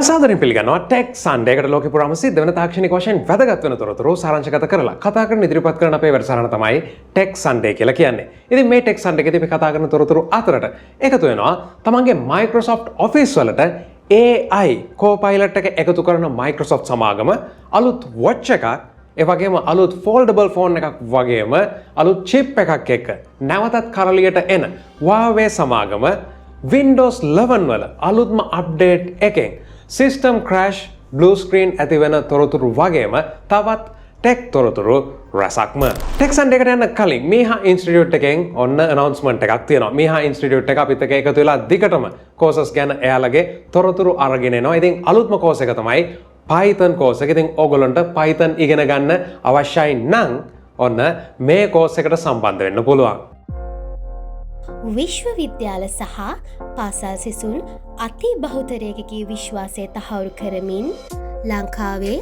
සාදරයෙන් පිළිගන්නවා ටෙක් සන්ඩේ එකට ලෝකෙ පුරාම සිද්ධ වෙන තාක්ෂණික වශයෙන් වැදගත් වෙන තොරතුරු සාරාංශගත කරලා කතා කරන ඉදිරිපත් කරන අපේ වැඩසටහන තමයි ටෙක් සන්ඩේ කියලා කියන්නේ. ඉතින් මේ ටෙක් සන්ඩේ එකේදී අපි කතා කරන තොරතුරු අතරට එකතු වෙනවා තමන්ගේ Microsoft Office වලට AI CoPilot එක එකතු කරන Microsoft සමාගම අලුත් watch එකක් ඒ වගේම අලුත් foldable phone එකක් වගේම අලුත් chip එකක් එක්ක නැවතත් කරලියට එන Huawei සමාගම Windows 11 වල අලුත්ම අප්ඩේට් එකෙන් system crash blue screen ඇති වෙන තොරතුරු වගේම තවත් ටෙක් තොරතුරු රසක්ම ටෙක් සන්ඩේ එකට යන්න කලින් Miha Institute එකෙන් ඔන්න announcement එකක් තියෙනවා. Miha Institute එක අපිත් එක්ක එකතු වෙලා දිගටම courses ගැන එයාලගේ තොරතුරු අරගෙන එනවා. ඉතින් අලුත්ම course එක තමයි Python course එක. ඉතින් ඕගොල්ලන්ට Python ඉගෙන ගන්න අවශ්‍යයි නම් ඔන්න මේ course එකට සම්බන්ධ වෙන්න පුළුවන්. විශ්වවිද්‍යාල සහ පාසල් සිසුන් අති බහුතරයකගේ විශ්වාසය තහවුරු කරමින් ලංකාවේ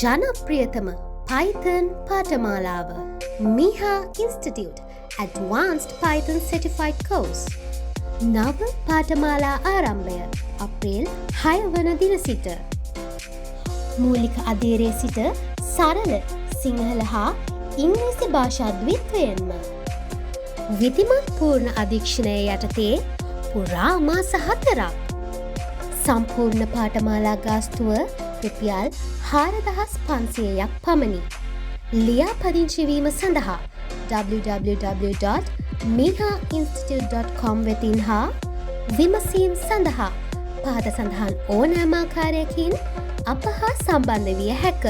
ජනප්‍රියතම Python පාඨමාලාව Miha Institute Advanced Python Certified Course නව පාඨමාලා ආරම්භය අප්‍රේල් 6 වන දින සිට මූලික අධීරයේ සිට සරල සිංහල හා ඉංග්‍රීසි භාෂා ද්විත්වයෙන්ම විධිමත් පූර්ණ අධීක්ෂණය යටතේ පුරා මාස 4ක් සම්පූර්ණ පාඨමාලා ගාස්තුව රුපියල් 4500ක් පමණි. ලියාපදිංචි වීම සඳහා www.mihainstitute.com වෙතින් හා විමසීම් සඳහා පහත සඳහන් ඕනෑම ආකාරයකින් අප හා සම්බන්ධ විය හැක.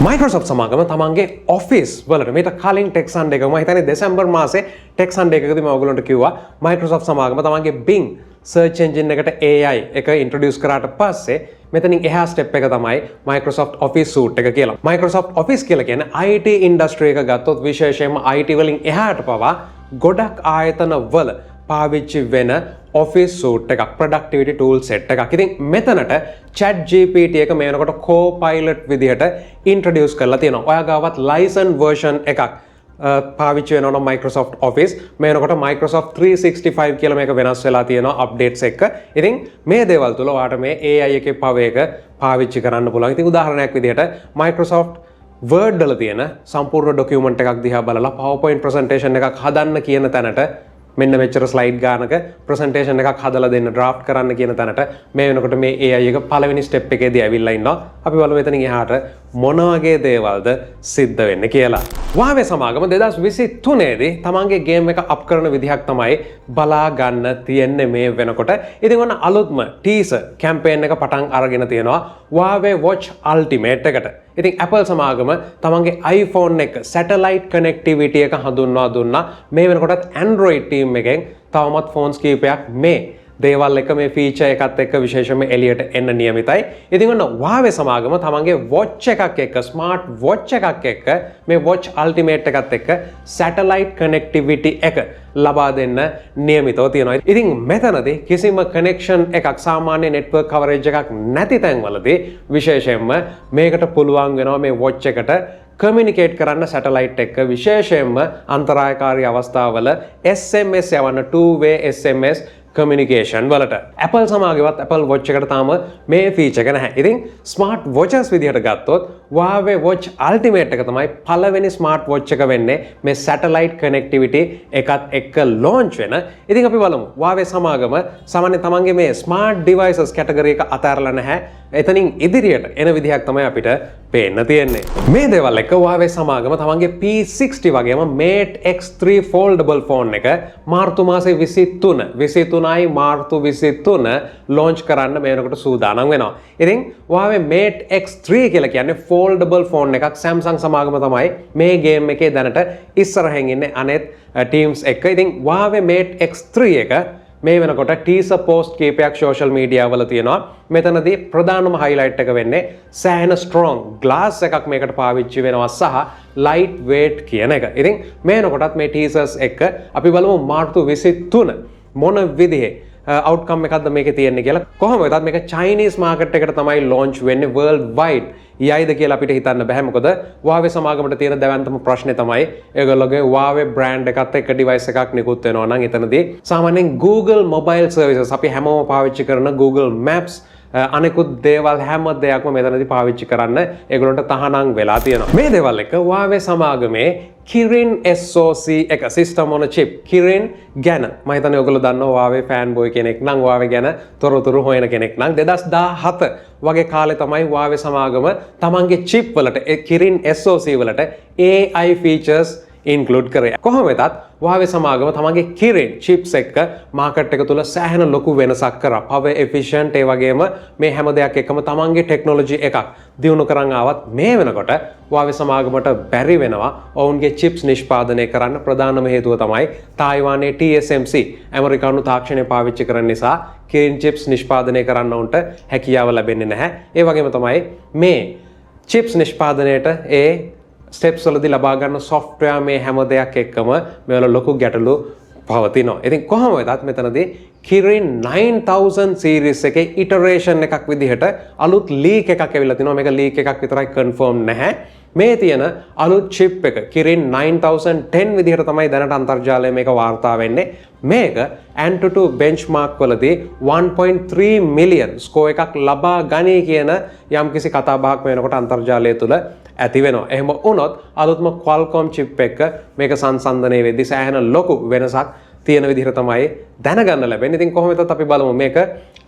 Microsoft සමාගම තමන්ගේ Office වලට මේට කලින් ටෙක් සන්ඩේ එකක මම හිතන්නේ දෙසැම්බර් මාසේ ටෙක් සන්ඩේ එකකදී මම ඔයගොල්ලන්ට කිව්වා Microsoft සමාගම තමන්ගේ Bing search engine එකට AI එක introduce කරාට පස්සේ මෙතනින් එහා step එක තමයි Microsoft Office suite එක කියලා. Microsoft Office කියලා කියන්නේ IT industry එක ගත්තොත් විශේෂයෙන්ම IT වලින් එහාට පවා ගොඩක් ආයතන වල පාවිච්චි වෙන Office suite එකක් productivity tool set එකක්. ඉතින් මෙතනට chat GPT එක මේ වෙනකොට CoPilot විදිහට introduce කරලා තියෙනවා. ඔයා ගාවත් license version එකක් පාවිච්චි වෙනවා නම් Microsoft Office මේ වෙනකොට Microsoft 365 කියලා මේක වෙනස් වෙලා තියෙනවා updates එක. ඉතින් මේ දේවල් තුල ඔයාට මේ AI එකේ power එක පාවිච්චි කරන්න පුළුවන්. ඉතින් උදාහරණයක් විදිහට Microsoft Word වල තියෙන සම්පූර්ණ document එකක් දිහා බලලා PowerPoint presentation එකක් හදන්න කියන තැනට මෙන්න මෙච්චර ස්ලයිඩ් ගානක ප්‍රසන්ටේෂන් එකක් හදලා දෙන්න ඩ්‍රාෆ්ට් කරන්න කියන තැනට මේ වෙනකොට මේ AI එක පළවෙනි ස්ටෙප් එකේදී ඇවිල්ලා ඉන්නවා. අපි බලමු එතනින් එහාට මොන වගේ දේවල්ද සිද්ධ වෙන්නේ කියලා. Huawei සමාගම 2023 දී තමන්ගේ ගේම් එක අප් කරන විදිහක් තමයි බලා ගන්න තියෙන්නේ මේ වෙනකොට. ඉතින් ඔන්න අලුත්ම ටීසර් කැම්පේන් එක පටන් අරගෙන තියෙනවා Huawei Watch Ultimate එකට. ඉතින් Apple සමාගම තමන්ගේ iPhone එක satellite connectivity එක හඳුන්වා දුන්නා. මේ වෙනකොටත් Android team එකෙන් තවමත් ෆෝන්ස් කීපයක් මේ දේවල් එක මේ ෆීචර් එකත් එක්ක විශේෂයෙන්ම එළියට එන්න නියමිතයි. ඉතින් ඔන්න Huawei සමාගම තමන්ගේ watch එකක් එක්ක smart watch එකක් එක්ක මේ Watch Ultimate එකත් එක්ක satellite connectivity එක ලබා දෙන්න නියමිතව තියෙනවා. ඉතින් මෙතනදී කිසිම connection එකක් සාමාන්‍ය network coverage එකක් නැති තැන්වලදී විශේෂයෙන්ම මේකට පුළුවන් වෙනවා මේ watch එකට communicate කරන්න satellite එක විශේෂයෙන්ම අන්තරායකාරී අවස්ථාවල SMS යවන්න two-way SMS communication වලට. Apple සමාගමත් Apple Watch එකට තාම මේ feature එක නැහැ. ඉතින් smart watches විදිහට ගත්තොත් Huawei Watch Ultimate එක තමයි පළවෙනි smart watch එක වෙන්නේ මේ satellite connectivity එකත් එක්ක launch වෙන. ඉතින් අපි බලමු Huawei සමාගම සාමාන්‍යයෙන් තමන්ගේ මේ smart devices category එක අතහැරලා නැහැ. එතනින් ඉදිරියට එන විදිහක් තමයි අපිට පේන්න තියෙන්නේ. මේ දේවල් එක්ක Huawei සමාගම තමන්ගේ P60 වගේම Mate X3 foldable phone එක මාර්තු මාසේ 23යි මාර්තු 23 launch කරන්න මේ වෙනකොට සූදානම් වෙනවා. ඉතින් Huawei Mate X3 කියලා කියන්නේ foldable phone එකක්. Samsung සමාගම තමයි මේ ගේම් එකේ දැනට ඉස්සරහින් ඉන්නේ අනෙත් teams එක්ක. ඉතින් Huawei Mate X3 එක මේ වෙනකොට ටීසර් පෝස්ට් කීපයක් සෝෂල් මීඩියා වල තියෙනවා. මෙතනදී ප්‍රධානම highlight එක වෙන්නේ සෑහෙන strong glass එකක් මේකට පාවිච්චි වෙනවා සහ light weight කියන එක. ඉතින් මේ වෙනකොටත් මේ ටීසර්ස් එක අපි බලමු මාර්තු 23 මොන විදිහේ outcome එකක්ද මේකේ තියෙන්නේ කියලා. කොහොම වෙතත් මේක Chinese market එකට තමයි launch වෙන්නේ world wide. ඊයිද කියලා අපිට හිතන්න බෑ. මොකද Huawei සමාගමට තියෙන දැවැන්තම ප්‍රශ්නේ තමයි ඒගොල්ලෝගේ Huawei brand එකත් එක්ක device එකක් නිකුත් වෙනවා නම් එතනදී සාමාන්‍යයෙන් Google mobile services අපි හැමෝම පාවිච්චි කරන Google Maps අනෙකුත් දේවල් හැම දෙයක්ම මෙතනදී පාවිච්චි කරන්න ඒගොල්ලන්ට තහනම් වෙලා තියෙනවා. මේ දේවල් එක Huawei සමාගමේ Kirin SoC එක system on a chip Kirin ගැන මම හිතන්නේ ඔයගොල්ලෝ දන්නවා Huawei fanboy කෙනෙක් නම් Huawei ගැන තොරතුරු හොයන කෙනෙක් නම් 2017 වගේ කාලේ තමයි Huawei සමාගම තමන්ගේ chip වලට Kirin SoC වලට AI features include කරේ. කොහොම වෙතත් Huawei සමාගම තමන්ගේ Kirin chips එක්ක මාකට් එක තුල සෑහෙන ලොකු වෙනසක් කරා. power efficient ඒ වගේම මේ හැම දෙයක් එක්කම තමන්ගේ technology එකක් දියුණු කරන් ආවත් මේ වෙනකොට Huawei සමාගමට බැරි වෙනවා ඔවුන්ගේ chips නිෂ්පාදනය කරන්න. ප්‍රධානම හේතුව තමයි තායිවානයේ TSMC ඇමරිකානු තාක්ෂණය පාවිච්චි කරන නිසා Kirin chips නිෂ්පාදනය කරන්න උන්ට හැකියාව ලැබෙන්නේ නැහැ. ඒ වගේම තමයි මේ chips නිෂ්පාදනයට steps වලදී ලබා ගන්න software මේ හැම දෙයක් එක්කම මේවල ලොකු ගැටලු පවතිනවා. ඉතින් කොහොම වෙතත් මෙතනදී Kirin 9000 series එකේ iteration එකක් විදිහට අලුත් leak එකක් ඇවිල්ලා තිනවා. මේක leak එකක් විතරයි confirm නැහැ. මේ තියෙන අලුත් chip එක Kirin 9010 විදිහට තමයි දැනට අන්තර්ජාලයේ මේක වාර්තා වෙන්නේ. මේක Antutu benchmark වලදී 1.3 million score එකක් ලබා ගනී කියන යම්කිසි කතාබහක් වෙනකොට අන්තර්ජාලය තුල ඇති වෙනවා. එහෙම වුණොත් අලුත්ම Qualcomm chip එක මේක සංසන්දනය වෙද්දී සෑහෙන ලොකු වෙනසක් තියෙන විදිහට තමයි දැනගන්න ලැබෙන්නේ. ඉතින් කොහොමද අපි බලමු මේක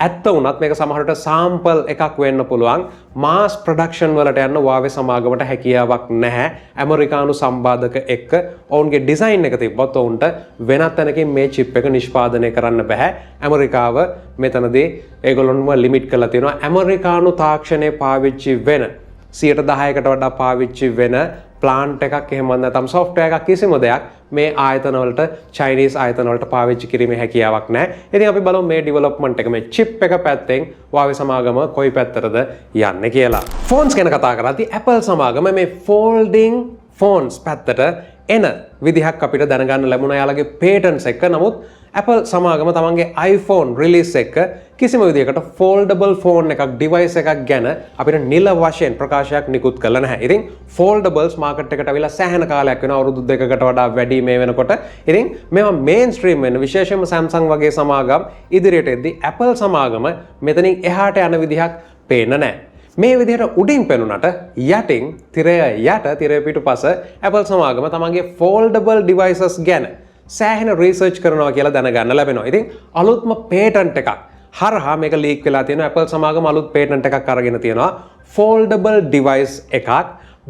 ඇත්ත වුණත් මේක සමහරට sample එකක් වෙන්න පුළුවන්. mass production වලට යන්න Huawei සමාගමට හැකියාවක් නැහැ. ඇමරිකානු සම්බාධක එක්ක ඔවුන්ගේ design එක තිබ්බත් ඔවුන්ට වෙනත් තැනකින් මේ chip එක නිෂ්පාදනය කරන්න බෑ. ඇමරිකාව මෙතනදී ඒගොල්ලොන්ම limit කරලා තියෙනවා. ඇමරිකානු තාක්ෂණය පාවිච්චි වෙන 10%කට වඩා පාවිච්චි වෙන plant එකක් එහෙම නැත්නම් software එකක් කිසිම දෙයක් මේ ආයතන වලට Chinese ආයතන වලට පාවිච්චි කිරීමේ හැකියාවක් නැහැ. ඉතින් අපි බලමු මේ development එක මේ chip එක පැත්තෙන් Huawei සමාගම කොයි පැත්තටද යන්නේ කියලා. phones ගැන කතා කරද්දී Apple සමාගම මේ folding phones පැත්තට එන විදිහක් අපිට දැනගන්න ලැබුණා යාළගේ patents එක. නමුත් Apple සමාගම තමන්ගේ iPhone release එක කිසිම විදිහකට foldable phone එකක් device එකක් ගැන අපිට නිල වශයෙන් ප්‍රකාශයක් නිකුත් කළා නැහැ. ඉතින් foldables market එකට අවිලා සෑහෙන කාලයක් වෙනවා. අවුරුදු දෙකකට වඩා වැඩි මේ වෙනකොට. ඉතින් මේවා mainstream වෙන විශේෂයෙන්ම Samsung වගේ සමාගම් ඉදිරියට එද්දී Apple සමාගම මෙතනින් එහාට යන විදිහක් පේන්න නැහැ. මේ විදිහට උඩින් පෙනුනට යටින් තිරය යට තිරය පිටුපස Apple සමාගම තමන්ගේ foldable devices ගැන සෑහෙන රිසර්ච් කරනවා කියලා දැනගන්න ලැබෙනවා. ඉතින් අලුත්ම patent එකක් හරහා මේක ලීක් වෙලා තියෙනවා. Apple සමාගම අලුත් patent එකක් අරගෙන තියෙනවා. foldable device එකක්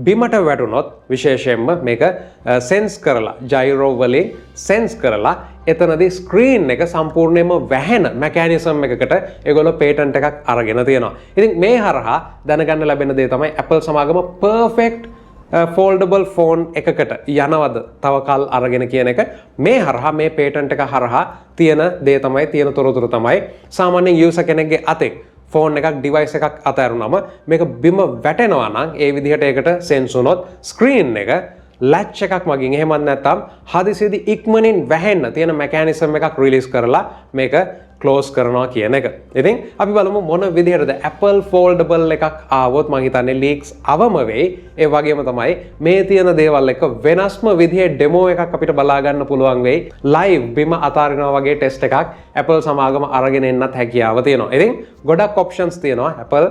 බිමට වැටුනොත් විශේෂයෙන්ම මේක sense කරලා gyro වලින් sense කරලා එතනදී screen එක සම්පූර්ණයෙන්ම වැහෙන mechanism එකකට ඒගොල්ලෝ patent එකක් අරගෙන තියෙනවා. ඉතින් මේ හරහා දැනගන්න ලැබෙන දේ තමයි Apple සමාගම perfect foldable phone එකකට යනවද තව කල් අරගෙන කියන එක. මේ හරහා මේ patent එක හරහා තියෙන දේ තමයි තියෙන තොරතුරු තමයි සාමාන්‍යයෙන් user කෙනෙක්ගේ අතේ phone එකක් device එකක් අතහැරුනම මේක බිම වැටෙනවා නම් ඒ විදිහට ඒකට sense වුණොත් screen එක latch එකක් මගින් එහෙමත් නැත්නම් හදිසියේදී ඉක්මනින් වැහෙන්න තියෙන mechanism එකක් release කරලා මේක close කරනවා කියන එක. ඉතින් අපි බලමු මොන විදිහටද Apple foldable එකක් ආවොත් මම හිතන්නේ leaks අවම වෙයි. ඒ වගේම තමයි මේ තියෙන දේවල් එක වෙනස්ම විදිහේ demo එකක් අපිට බලා ගන්න පුළුවන් වෙයි. live බිම අතාරිනවා වගේ test එකක් Apple සමාගම අරගෙන එන්නත් හැකියාව තියෙනවා. ඉතින් ගොඩක් options තියෙනවා Apple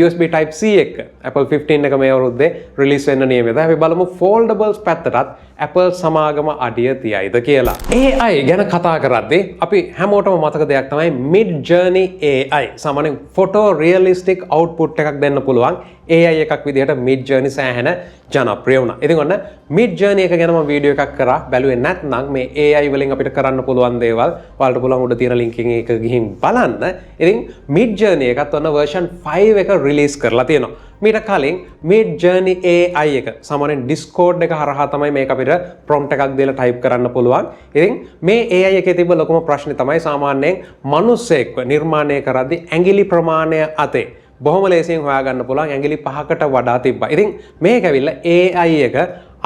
USB type C එක Apple 15 එක මේ අවුරුද්දේ release වෙන්න නියමිතයි. අපි බලමු foldables පැත්තටත් Apple සමාගම අඩිය තියයිද කියලා. AI ගැන කතා කරද්දී අපි හැමෝටම මතක දෙයක් තමයි MidJourney AI. සාමාන්‍යයෙන් photo realistic output එකක් දෙන්න පුළුවන් AI එකක් විදිහට MidJourney සෑහෙන ජනප්‍රිය වුණා. ඉතින් ඔන්න MidJourney එක ගැන මම වීඩියෝ එකක් කරා. බැලුවේ නැත්නම් මේ AI වලින් අපිට කරන්න පුළුවන් දේවල් ඔයාලට පුළුවන් උඩ තියෙන link එක ගිහින් බලන්න. ඉතින් MidJourney එකත් ඔන්න version 5 එක release කරලා තියෙනවා. මීට කලින් MidJourney AI එක සාමාන්‍යයෙන් Discord එක හරහා තමයි මේක අපිට prompt එකක් දීලා type කරන්න පුළුවන්. ඉතින් මේ AI එකේ තිබ්බ ලොකුම ප්‍රශ්නේ තමයි සාමාන්‍යයෙන් මිනිස්සෙක්ව නිර්මාණය කරද්දී ඇඟිලි ප්‍රමාණය අතේ බොහොම ලේසියෙන් හොයාගන්න පුළුවන් ඇඟිලි 5කට වඩා තිබ්බා. ඉතින් මේක ඇවිල්ලා AI එක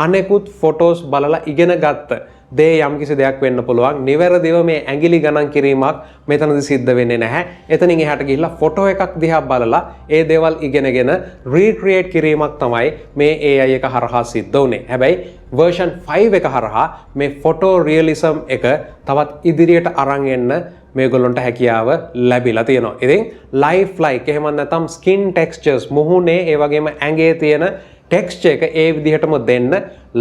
අනෙකුත් ෆොටෝස් බලලා ඉගෙන ගත්ත දේ යම්කිසි දෙයක් වෙන්න පුළුවන්. නිවැරදිව මේ ඇඟිලි ගණන් කිරීමක් මෙතනදී සිද්ධ වෙන්නේ නැහැ. එතනින් එහාට ගිහිල්ලා ෆොටෝ එකක් දිහා බලලා ඒ දේවල් ඉගෙනගෙන රීක්‍රියේට් කිරීමක් තමයි මේ AI එක හරහා සිද්ධ වුනේ. හැබැයි version 5 එක හරහා මේ ෆොටෝ රියලිසම් එක තවත් ඉදිරියට අරන් එන්න මේගොල්ලොන්ට හැකියාව ලැබිලා තියෙනවා. ඉතින් life like එහෙම නැත්නම් skin textures මුහුණේ ඒ වගේම ඇඟේ තියෙන ටෙක්ස්චර් එක ඒ විදිහටම දෙන්න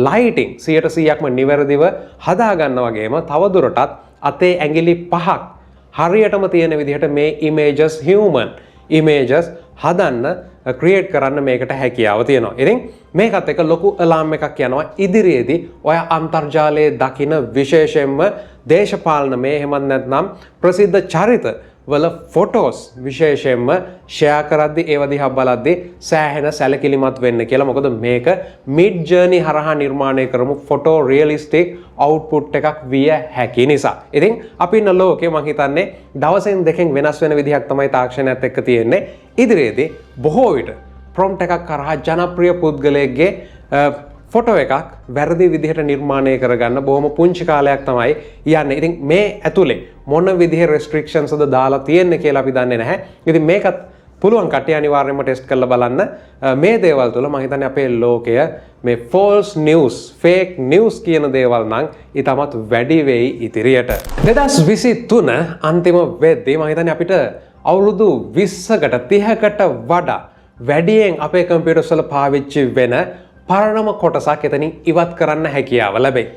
ලයිටිං 100%ක්ම නිවැරදිව හදා ගන්න වගේම තවදුරටත් අතේ ඇඟිලි 5ක් හරියටම තියෙන විදිහට මේ images human images හදන්න ක්‍රියේට් කරන්න මේකට හැකියාව තියෙනවා. ඉතින් මේකත් එක ලොකු අලාම් එකක් යනවා ඉදිරියේදී ඔය අන්තර්ජාලයේ දකින විශේෂයෙන්ම දේශපාලන මේ එහෙමත් නැත්නම් ප්‍රසිද්ධ චරිත වල ෆොටෝස් විශේෂයෙන්ම ෂෙයා කරද්දී ඒව දිහා බලද්දී සෑහෙන සැලකිලිමත් වෙන්න කියලා. මොකද මේක MidJourney හරහා නිර්මාණය කරමු ෆොටෝ රියලිස්ටික් අවුට්පුට් එකක් විය හැකි නිසා. ඉතින් අපි ඉන්න ලෝකේ මම හිතන්නේ දවසෙන් දෙකෙන් වෙනස් වෙන විදිහක් තමයි තාක්ෂණයත් එක්ක තියෙන්නේ. ඉදිරියේදී බොහෝ විට ප්‍රොම්ප්ට් එකක් කරහා ජනප්‍රිය පුද්ගලයෙක්ගේ ෆොටෝ එකක් වැරදි විදිහට නිර්මාණය කරගන්න බොහොම පුංචි කාලයක් තමයි යන්නේ. ඉතින් මේ ඇතුලේ මොන විදිහේ restrictions ද දාලා තියෙන්නේ කියලා අපි දන්නේ නැහැ. ඉතින් මේකත් පුළුවන් කට්ටිය අනිවාර්යයෙන්ම ටෙස්ට් කරලා බලන්න. මේ දේවල් තුල මම හිතන්නේ අපේ ලෝකය මේ false news, fake news කියන දේවල් නම් ඊටමත් වැඩි වෙයි ඉදිරියට. 2023 අන්තිම වෙද්දී මම හිතන්නේ අපිට අවුරුදු 20කට 30කට වඩා වැඩියෙන් අපේ කම්පියුටර්ස් වල පාවිච්චි වෙන පරණම කොටසක් එතනින් ඉවත් කරන්න හැකියාව ලැබෙයි.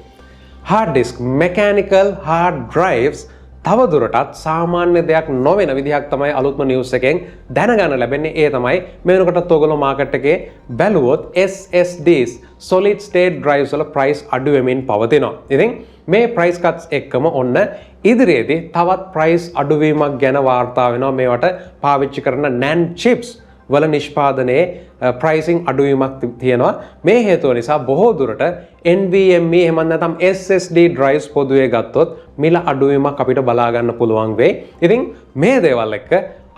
hard disk, mechanical hard drives තවදුරටත් සාමාන්‍ය දෙයක් නොවන විදිහක් තමයි අලුත්ම නිවුස් එකෙන් දැනගන්න ලැබෙන්නේ. ඒ තමයි මේ වෙනකොටත් ඔයගොල්ලෝ මාකට් එකේ බැලුවොත් SSDs, solid state drives වල price අඩු වෙමින් පවතිනවා. ඉතින් මේ price cuts එක්කම ඔන්න ඉදිරියේදී තවත් price අඩුවීමක් ගැන වාර්තා වෙනවා. මේවට පාවිච්චි කරන NAND chips වල නිෂ්පාදනයේ ප්‍රයිසිං අඩුවීමක් තියෙනවා. මේ හේතුව නිසා බොහෝ දුරට NVMe එහෙම නැත්නම් SSD drives පොදුවේ ගත්තොත් මිල අඩුවීමක් අපිට බලා ගන්න පුළුවන් වෙයි. ඉතින් මේ දේවල් එක්ක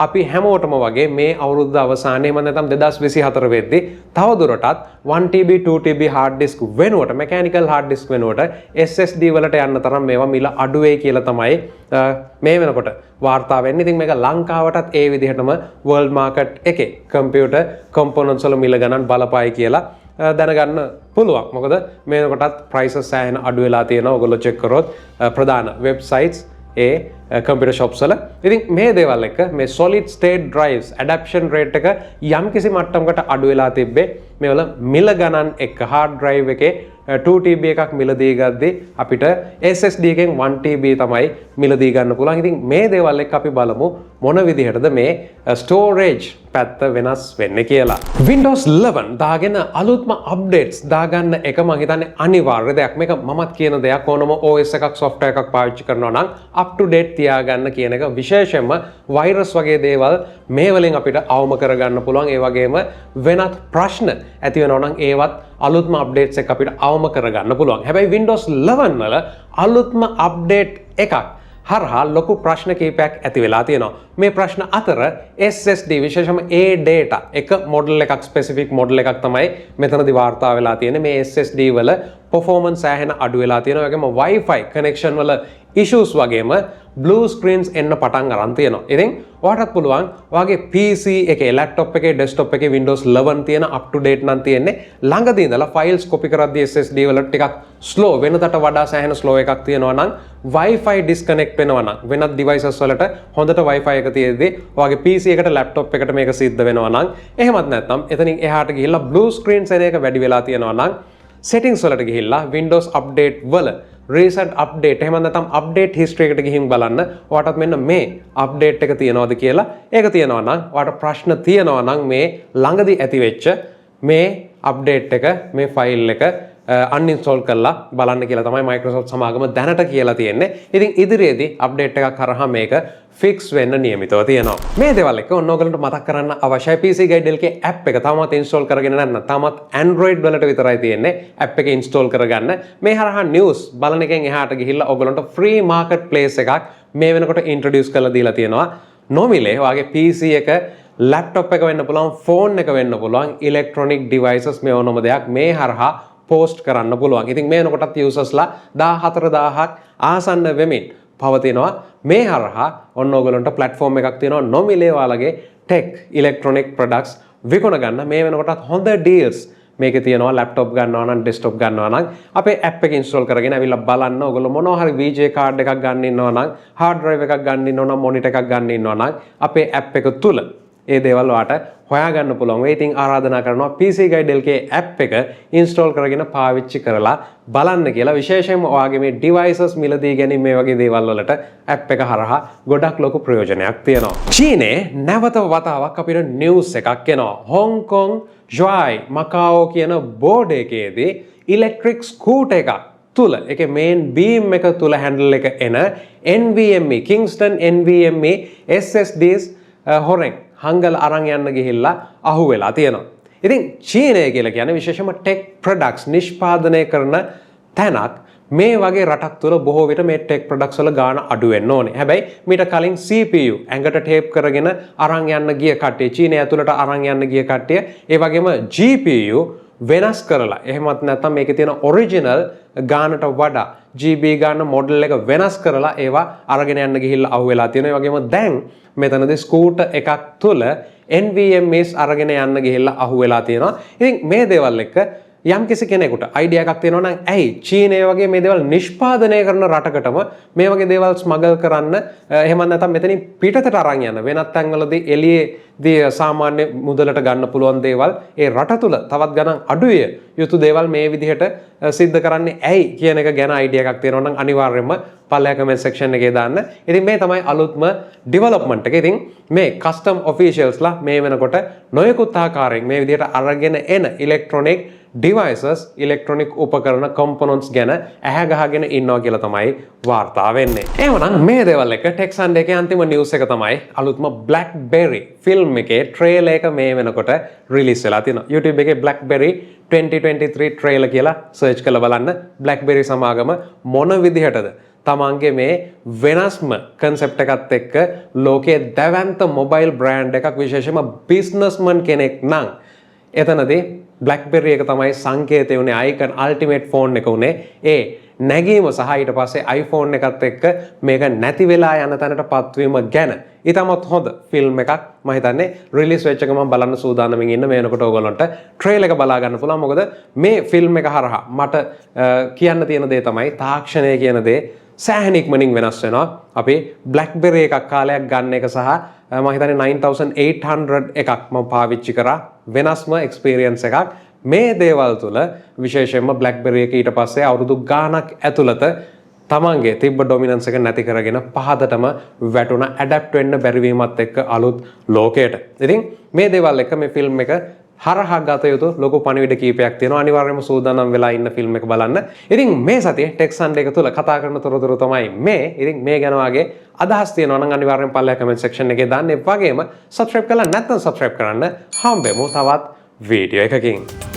අපි හැමෝටම වගේ මේ අවුරුද්ද අවසානයේ එහෙම නැත්නම් 2024 වෙද්දී තවදුරටත් 1TB 2TB hard disk වෙනුවට mechanical hard disk වෙනුවට SSD වලට යන්න තරම් මේවා මිල අඩු වෙයි කියලා තමයි මේ වෙනකොට වාර්තා වෙන්නේ. ඉතින් මේක ලංකාවටත් ඒ විදිහටම world market එකේ computer components වල මිල ගණන් බලපායි කියලා දැනගන්න පුළුවන්. මොකද මේ වෙනකොටත් prices සෑහෙන අඩු වෙලා තියෙනවා. ඔයගොල්ලෝ check කරොත් ප්‍රධාන websites ඒ computer shops වල. ඉතින් මේ දේවල් එක මේ solid state drives adoption rate එක යම් කිසි මට්ටමකට අඩු වෙලා තිබ්බේ මේවල මිල ගණන් එක hard drive එකේ 2TB එකක් මිලදී ගද්දී අපිට SSD එකෙන් 1TB තමයි මිලදී ගන්න පුළුවන්. ඉතින් මේ දේවල් එක්ක අපි බලමු මොන විදිහටද මේ storage පැත්ත වෙනස් වෙන්නේ කියලා. Windows 11 දාගෙන අලුත්ම updates දාගන්න එක මම හිතන්නේ අනිවාර්ය දෙයක්. මේක මමත් කියන දෙයක්. ඕනම OS එකක් software එකක් පාවිච්චි කරනවා නම් up to date තියාගන්න කියන එක විශේෂයෙන්ම virus වගේ දේවල් මේ වලින් අපිට අවම කරගන්න පුළුවන්. ඒ වගේම වෙනත් ප්‍රශ්න ඇති වෙනවා නම් ඒවත් අලුත්ම updates එක අපිට අවම කරගන්න පුළුවන්. හැබැයි Windows 11 වල අලුත්ම update එකක් හරහා ලොකු ප්‍රශ්න කීපයක් ඇති වෙලා තියෙනවා. මේ ප්‍රශ්න අතර SSD විශේෂයෙන්ම A data එක මොඩල් එකක් ස්පෙસિෆික් මොඩල් එකක් තමයි මෙතනදී වාර්තා වෙලා තියෙන්නේ. මේ SSD වල performance සෑහෙන අඩු වෙලා තියෙනවා. ඒ වගේම Wi-Fi connection වල issues වගේම blue screens එන්න පටන් අරන් තියෙනවා. ඉතින් ඔයාලටත් පුළුවන් ඔයාගේ PC එකේ laptop එකේ desktop එකේ Windows 11 තියෙන up to date නම් තියෙන්නේ ළඟදී ඉඳලා files copy කරද්දී SSD වල ටිකක් slow වෙනතට වඩා සෑහෙන slow එකක් තියෙනවා නම් Wi-Fi disconnect වෙනවා නම් වෙනත් devices වලට හොඳට Wi-Fi එක තියෙද්දී ඔයාගේ PC එකට laptop එකට මේක සිද්ධ වෙනවා නම් එහෙමත් නැත්නම් එතනින් එහාට ගිහිල්ලා blue screens එන එක වැඩි වෙලා තියෙනවා නම් settings වලට ගිහිල්ලා Windows update වල recent update එහෙම නැත්නම් update history එකට ගිහින් බලන්න ඔයාලටත් මෙන්න මේ update එක තියනවාද කියලා. ඒක තියනවා නම් ඔයාලට ප්‍රශ්න තියනවා නම් මේ ළඟදී ඇති වෙච්ච මේ update එක මේ file එක uninstall කරලා බලන්න කියලා තමයි Microsoft සමාගම දැනට කියලා තියෙන්නේ. ඉතින් ඉදිරියේදී update එකක් කරාම මේක fix වෙන්න නියමිතව තියෙනවා. මේ දේවල් එක ඔන්න ඔයගලන්ට මතක් කරන්න අවශ්‍යයි. pcguidelk app එක තාමත් install කරගෙන නැත්නම් තාමත් Android වලට විතරයි තියෙන්නේ. app එක install කරගන්න. මේ හරහා news බලන එකෙන් එහාට ගිහිල්ලා ඔයගලන්ට free marketplace එකක් මේ වෙනකොට introduce කරලා දීලා තියෙනවා. නොමිලේ ඔයාගේ PC එක laptop එක වෙන්න පුළුවන්, phone එක වෙන්න පුළුවන්, electronic devices මේ ඕනම දෙයක් මේ හරහා පෝස්ට් කරන්න පුළුවන්. ඉතින් මේ වෙනකොටත් යූසර්ස්ලා 14000ක් ආසන්න වෙමින් පවතිනවා. මේ හරහා ඔන්න ඔයගොල්ලන්ට platform එකක් තියෙනවා නොමිලේ ඔයාලගේ tech electronic products විකුණ ගන්න. මේ වෙනකොටත් හොඳ deals මේකේ තියෙනවා. laptop ගන්නවා නම් desktop ගන්නවා නම් අපේ app එක install කරගෙන අවිල්ලා බලන්න. ඔයගොල්ලෝ මොනවා හරි VJ card එකක් ගන්න ඉන්නවා නම් hard drive එකක් ගන්න ඉන්නවා නම් monitor එකක් ගන්න ඉන්නවා නම් අපේ app එක තුල ඒ දේවල් ඔයාලට හොයාගන්න පුළුවන් වෙයි. ඉතින් ආරාධනා කරනවා pcguidelk app එක install කරගෙන පාවිච්චි කරලා බලන්න කියලා. විශේෂයෙන්ම ඔයාගේ මේ devices මිලදී ගැනීම මේ වගේ දේවල් වලට app එක හරහා ගොඩක් ලොකු ප්‍රයෝජනයක් තියෙනවා. චීනේ නැවත වතාවක් අපිට news එකක් එනවා. Hong Kong Huawei Macau කියන බෝඩ් එකේදී electric scooter එකක් තුල ඒකේ main beam එක තුල handle එක එන NVMe Kingston NVMe SSDs හොරෙන් හංගල අරන් යන්න ගිහිල්ලා අහු වෙලා තියෙනවා. ඉතින් චීනය කියලා කියන්නේ විශේෂම ටෙක් ප්‍රොඩක්ට්ස් නිෂ්පාදනය කරන තැනක්. මේ වගේ රටක් තුළ බොහෝ විට මේ ටෙක් ප්‍රොඩක්ට්ස් වල ගාණ අඩු වෙන්න ඕනේ. හැබැයි මීට කලින් CPU ඇඟට ටේප් කරගෙන අරන් යන්න ගිය කට්ටිය, චීනය ඇතුළට අරන් යන්න ගිය කට්ටිය, ඒ වගේම GPU වෙනස් කරලා එහෙමත් නැත්නම් මේකේ තියෙන ඔරිජිනල් ගානට වඩා GB ගාන මොඩල් එක වෙනස් කරලා ඒවා අරගෙන යන්න ගිහිල්ලා අහු වෙලා තියෙනවා. ඒ වගේම දැන් මෙතනදී ස්කූටර් එකක් තුල NVMe's අරගෙන යන්න ගිහිල්ලා අහු වෙලා තියෙනවා. ඉතින් මේ දේවල් එක්ක යම් කිසි කෙනෙකුට අයිඩියා එකක් තියෙනවා නම් ඇයි චීනය වගේ මේ දේවල් නිෂ්පාදනය කරන රටකටම මේ වගේ දේවල් ස්මගල් කරන්න එහෙම නැත්නම් මෙතනින් පිටතට අරන් යන වෙනත් තැන්වලදී එළියේදී සාමාන්‍ය මුදලට ගන්න පුළුවන් දේවල් ඒ රට තුල තවත් ගණන් අඩුවේ යුතු දේවල් මේ විදිහට සිද්ධ කරන්නේ ඇයි කියන එක ගැන අයිඩියා එකක් තියෙනවා නම් අනිවාර්යයෙන්ම පල්ලෙහා කමෙන්ට් සෙක්ෂන් එකේ දාන්න. ඉතින් මේ තමයි අලුත්ම ඩෙවලොප්මන්ට් එක. ඉතින් මේ කස්ටම් ඔෆිෂියල්ස්ලා මේ වෙනකොට නොයෙකුත් ආකාරයෙන් මේ විදිහට අරගෙන එන ඉලෙක්ට්‍රොනික devices electronic උපකරණ components ගැන ඇහැ ගහගෙන ඉන්නවා කියලා තමයි වාර්තා වෙන්නේ. එහෙනම් මේ දේවල් එක Tech Sunday එකේ අන්තිම news එක තමයි අලුත්ම Blackberry film එකේ trailer එක මේ වෙනකොට release වෙලා තියෙනවා. YouTube එකේ Blackberry 2023 trailer කියලා search කරලා බලන්න. Blackberry සමාගම මොන විදිහටද තමන්ගේ මේ වෙනස්ම concept එකත් එක්ක ලෝකයේ දැවැන්ත mobile brand එකක් විශේෂයෙන්ම businessman කෙනෙක් නම් එතනදී Blackberry එක තමයි සංකේතය උනේ icon ultimate phone එක උනේ. ඒ නැගීම සහ ඊට පස්සේ iPhone එකත් එක්ක මේක නැති වෙලා යන තැනටපත් වීම ගැන ඊටමත් හොඳ ෆිල්ම් එකක් මම හිතන්නේ රිලීස් වෙච්ච එක මම බලන්න සූදානම්ින් ඉන්න. මේ වෙනකොට ඕගොල්ලන්ට ට්‍රේලර් එක බලා ගන්න පුළුවන්. මොකද මේ ෆිල්ම් එක හරහා මට කියන්න තියෙන දේ තමයි තාක්ෂණය කියන දේ සෑහෙන ඉක්මනින් වෙනස් වෙනවා. අපි Blackberry එකක් කාලයක් ගන්න එක සහ මම හිතන්නේ 9800 එකක් මම පාවිච්චි කරා. වෙනස්ම experience එකක්. මේ දේවල් තුල විශේෂයෙන්ම Blackberry එක ඊට පස්සේ අවුරුදු ගාණක් ඇතුළත තමන්ගේ තිබ්බ ඩොමිනන්ස් එක නැති කරගෙන පහදටම වැටුණ ඇඩැප්ට් වෙන්න බැරි වීමත් එක්ක අලුත් ලෝකයට. ඉතින් මේ දේවල් එක මේ ෆිල්ම් එක හරහා ගත යුතු ලොකු පණිවිඩ කීපයක් තියෙනවා. අනිවාර්යයෙන්ම සූදානම් වෙලා ඉන්න ෆිල්ම් එක බලන්න. ඉතින් මේ සතියේ Tech Sunday එක තුල කතා කරන තොරතුරු තමයි මේ. ඉතින් මේ ගැන වාගේ අදහස් තියෙනවා නම් අනිවාර්යෙන් පල්ලෙහා කමෙන්ට් සෙක්ෂන් එකේ දාන්න. ඒ වගේම subscribe කරලා නැත්නම් subscribe කරන්න. හම්බෙමු තවත් වීඩියෝ එකකින්.